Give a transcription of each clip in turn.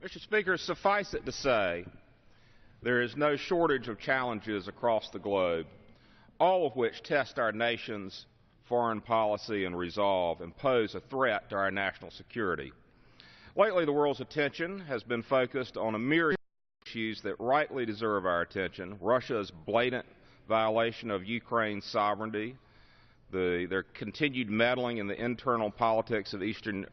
Mr. Speaker, suffice it to say, there is no shortage of challenges across the globe, all of which test our nation's foreign policy and resolve and pose a threat to our national security. Lately, the world's attention has been focused on a myriad of issues that rightly deserve our attention: Russia's blatant violation of Ukraine's sovereignty, their continued meddling in the internal politics of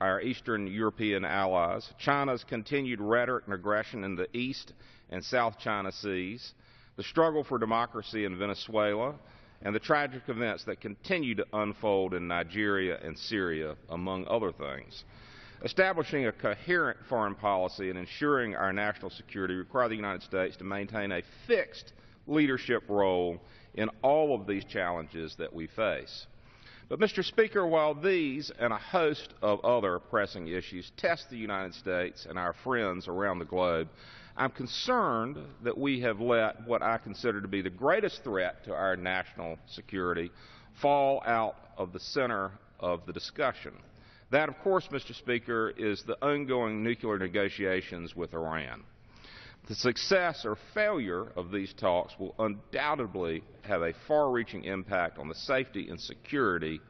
our Eastern European allies, China's continued rhetoric and aggression in the East and South China Seas, the struggle for democracy in Venezuela, and the tragic events that continue to unfold in Nigeria and Syria, among other things. Establishing a coherent foreign policy and ensuring our national security require the United States to maintain a fixed leadership role in all of these challenges that we face. But, Mr. Speaker, while these and a host of other pressing issues test the United States and our friends around the globe, I'm concerned that we have let what I consider to be the greatest threat to our national security fall out of the center of the discussion. That, of course, Mr. Speaker, is the ongoing nuclear negotiations with Iran. The success or failure of these talks will undoubtedly have a far-reaching impact on the safety and security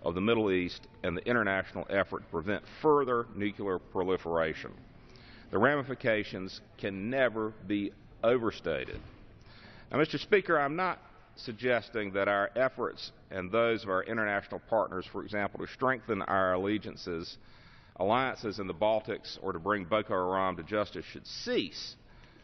of the Middle East and the international effort to prevent further nuclear proliferation. The ramifications can never be overstated. Now, Mr. Speaker, I'm not suggesting that our efforts and those of our international partners, for example, to strengthen our alliances in the Baltics or to bring Boko Haram to justice should cease.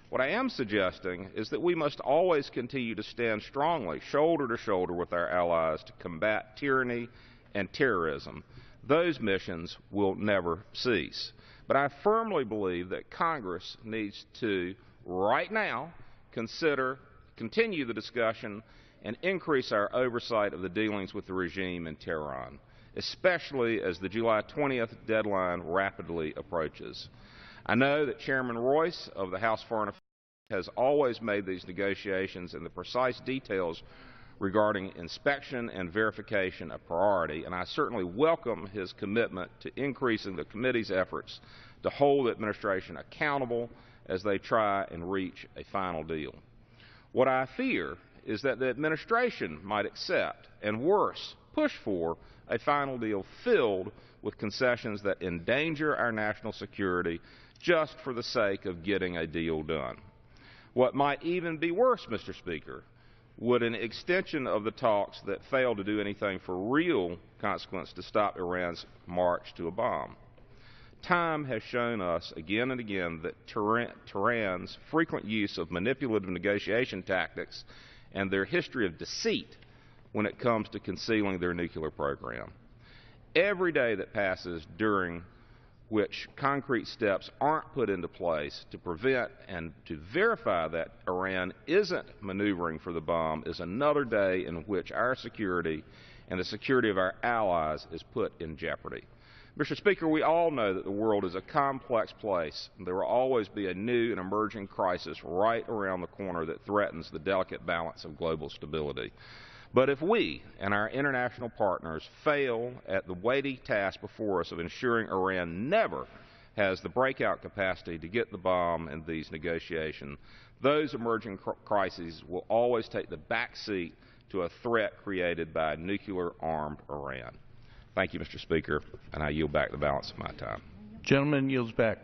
What I am suggesting is that we must always continue to stand strongly, shoulder to shoulder with our allies to combat tyranny and terrorism. Those missions will never cease. But I firmly believe that Congress needs to, right now, continue the discussion and increase our oversight of the dealings with the regime in Tehran, especially as the July 20th deadline rapidly approaches. I know that Chairman Royce of the House Foreign Affairs has always made these negotiations and the precise details regarding inspection and verification a priority, and I certainly welcome his commitment to increasing the committee's efforts to hold the administration accountable as they try and reach a final deal. What I fear is that the administration might accept, and worse, push for a final deal filled with concessions that endanger our national security just for the sake of getting a deal done. What might even be worse, Mr. Speaker, would an extension of the talks that fail to do anything for real consequence to stop Iran's march to a bomb. Time has shown us again and again that Tehran's frequent use of manipulative negotiation tactics and their history of deceit when it comes to concealing their nuclear program. Every day that passes during which concrete steps aren't put into place to prevent and to verify that Iran isn't maneuvering for the bomb is another day in which our security and the security of our allies is put in jeopardy. Mr. Speaker, we all know that the world is a complex place, and there will always be a new and emerging crisis right around the corner that threatens the delicate balance of global stability. But if we and our international partners fail at the weighty task before us of ensuring Iran never has the breakout capacity to get the bomb in these negotiations, those emerging crises will always take the back seat to a threat created by nuclear-armed Iran. Thank you, Mr. Speaker, and I yield back the balance of my time. Gentleman yields back.